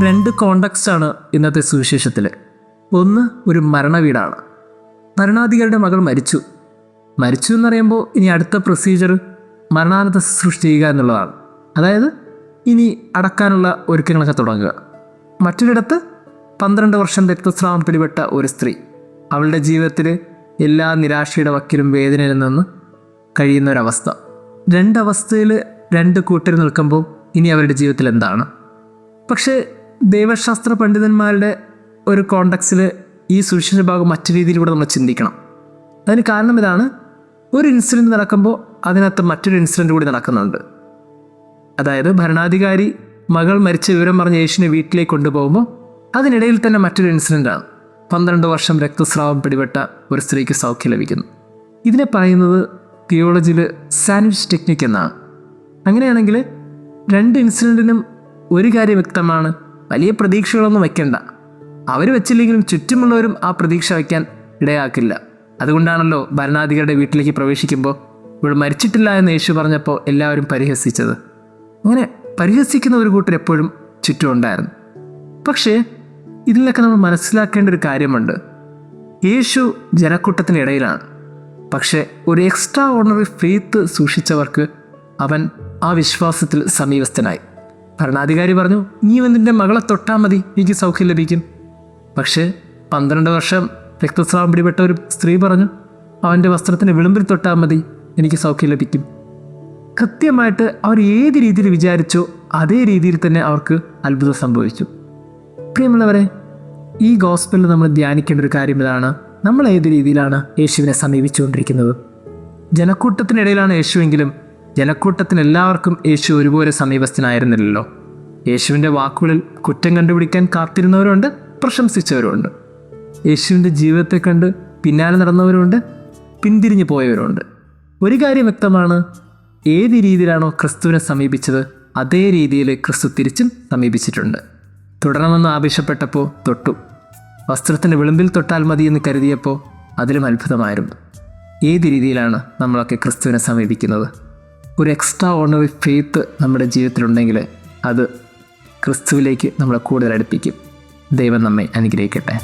രണ്ട് കോണ്ടക്സ്റ്റാണ് ഇന്നത്തെ സുവിശേഷത്തിൽ. ഒന്ന് ഒരു മരണവീടാണ്. ഭരണാധികാരിയുടെ മകൾ മരിച്ചു എന്ന് പറയുമ്പോൾ ഇനി അടുത്ത പ്രൊസീജിയർ മരണാനന്തര ശുശ്രൂഷ ചെയ്യുക എന്നുള്ളതാണ്. അതായത് ഇനി അടക്കാനുള്ള ഒരുക്കങ്ങളൊക്കെ തുടങ്ങുക. മറ്റൊരിടത്ത് 12 വർഷം രക്തസ്രാവം പിടിപെട്ട ഒരു സ്ത്രീ, അവളുടെ ജീവിതത്തിൽ എല്ലാ നിരാശയുടെ വക്കിലും വേദനയിൽ നിന്ന് കഴിയുന്ന ഒരവസ്ഥ. രണ്ടവസ്ഥയിൽ രണ്ട് കൂട്ടർ നിൽക്കുമ്പോൾ ഇനി അവരുടെ ജീവിതത്തിൽ എന്താണ്? പക്ഷേ ദൈവശാസ്ത്ര പണ്ഡിതന്മാരുടെ ഒരു കോണ്ടക്സിൽ ഈ സുവിശേഷ ഭാഗം മറ്റു രീതിയിലൂടെ നമ്മൾ ചിന്തിക്കണം. അതിന് കാരണം ഇതാണ്: ഒരു ഇൻസിഡൻറ്റ് നടക്കുമ്പോൾ അതിനകത്ത് മറ്റൊരു ഇൻസിഡൻറ്റ് കൂടി നടക്കുന്നുണ്ട്. അതായത് ഭരണാധികാരി മകൾ മരിച്ച വിവരം പറഞ്ഞ് യേശുവിനെ വീട്ടിലേക്ക് കൊണ്ടുപോകുമ്പോൾ അതിനിടയിൽ തന്നെ മറ്റൊരു ഇൻസിഡൻ്റാണ്. 12 വർഷം രക്തസ്രാവം പിടിപെട്ട ഒരു സ്ത്രീക്ക് സൗഖ്യം ലഭിക്കുന്നു. ഇതിനെ പറയുന്നത് തിയോളജിയിൽ സാൻഡ്വിച്ച് ടെക്നിക്ക് എന്നാണ്. അങ്ങനെയാണെങ്കിൽ രണ്ട് ഇൻസിഡൻറ്റിനും ഒരു കാര്യം വ്യക്തമാണ്: വലിയ പ്രതീക്ഷകളൊന്നും വയ്ക്കേണ്ട. അവർ വെച്ചില്ലെങ്കിലും ചുറ്റുമുള്ളവരും ആ പ്രതീക്ഷ വയ്ക്കാൻ ഇടയാക്കില്ല. അതുകൊണ്ടാണല്ലോ ഭരണാധികാരിയുടെ വീട്ടിലേക്ക് പ്രവേശിക്കുമ്പോൾ ഇവൾ മരിച്ചിട്ടില്ല എന്ന് യേശു പറഞ്ഞപ്പോൾ എല്ലാവരും പരിഹസിച്ചത്. അങ്ങനെ പരിഹസിക്കുന്ന ഒരു കൂട്ടർ എപ്പോഴും ചുറ്റും ഉണ്ടായിരുന്നു. പക്ഷേ ഇതിലൊക്കെ നമ്മൾ മനസ്സിലാക്കേണ്ട ഒരു കാര്യമുണ്ട്: യേശു ജനക്കൂട്ടത്തിനിടയിലാണ്. പക്ഷേ ഒരു എക്സ്ട്രാ ഓർഡിനറി ഫെയ്ത്ത് സൂക്ഷിച്ചവർക്ക് അവൻ ആ വിശ്വാസത്തിൽ സമീപസ്ഥനായി. ഭരണാധികാരി പറഞ്ഞു, നീ നിൻ്റെ മകളെ തൊട്ടാൽ മതി, എനിക്ക് സൗഖ്യം ലഭിക്കും. പക്ഷേ 12 വർഷം രക്തസ്രാവം പിടിപെട്ട ഒരു സ്ത്രീ പറഞ്ഞു, അവൻ്റെ വസ്ത്രത്തിന് വിളുമ്പിൽ തൊട്ടാൽ മതി, എനിക്ക് സൗഖ്യം ലഭിക്കും. കൃത്യമായിട്ട് അവർ ഏത് രീതിയിൽ വിചാരിച്ചോ അതേ രീതിയിൽ തന്നെ അവർക്ക് അത്ഭുതം സംഭവിച്ചു. പ്രിയമുള്ളവരെ, ഈ ഗോസ്പലിൽ നമ്മൾ ധ്യാനിക്കേണ്ട ഒരു കാര്യം ഇതാണ്: നമ്മൾ ഏത് രീതിയിലാണ് യേശുവിനെ സമീപിച്ചുകൊണ്ടിരിക്കുന്നത്? ജനക്കൂട്ടത്തിനിടയിലാണ് യേശുവെങ്കിലും ജനക്കൂട്ടത്തിന് എല്ലാവർക്കും യേശു ഒരുപോലെ സമീപസ്ഥനായിരുന്നില്ലല്ലോ. യേശുവിൻ്റെ വാക്കുകളിൽ കുറ്റം കണ്ടുപിടിക്കാൻ കാത്തിരുന്നവരുണ്ട്, പ്രശംസിച്ചവരുണ്ട്. യേശുവിൻ്റെ ജീവിതത്തെ കണ്ട് പിന്നാലെ നടന്നവരുണ്ട്, പിന്തിരിഞ്ഞു പോയവരുണ്ട്. ഒരു കാര്യം വ്യക്തമാണ്: ഏത് രീതിയിലാണോ ക്രിസ്തുവിനെ സമീപിച്ചത് അതേ രീതിയിൽ ക്രിസ്തു തിരിച്ചും സമീപിച്ചിട്ടുണ്ട്. തുടരണമെന്ന് ആവശ്യപ്പെട്ടപ്പോൾ തൊട്ടു. വസ്ത്രത്തിൻ്റെ വിളുമ്പിൽ തൊട്ടാൽ മതി എന്ന് കരുതിയപ്പോൾ അതിലും അത്ഭുതമായിരുന്നു. ഏത് രീതിയിലാണ് നമ്മളൊക്കെ ക്രിസ്തുവിനെ സമീപിക്കുന്നത്? ഒരു എക്സ്ട്രാ ഓർഡിനറി ഫെയ്ത്ത് നമ്മുടെ ജീവിതത്തിലുണ്ടെങ്കിൽ അത് ക്രിസ്തുവിലേക്ക് നമ്മളെ കൂടുതൽ അടുപ്പിക്കും. ദൈവം നമ്മെ അനുഗ്രഹിക്കട്ടെ.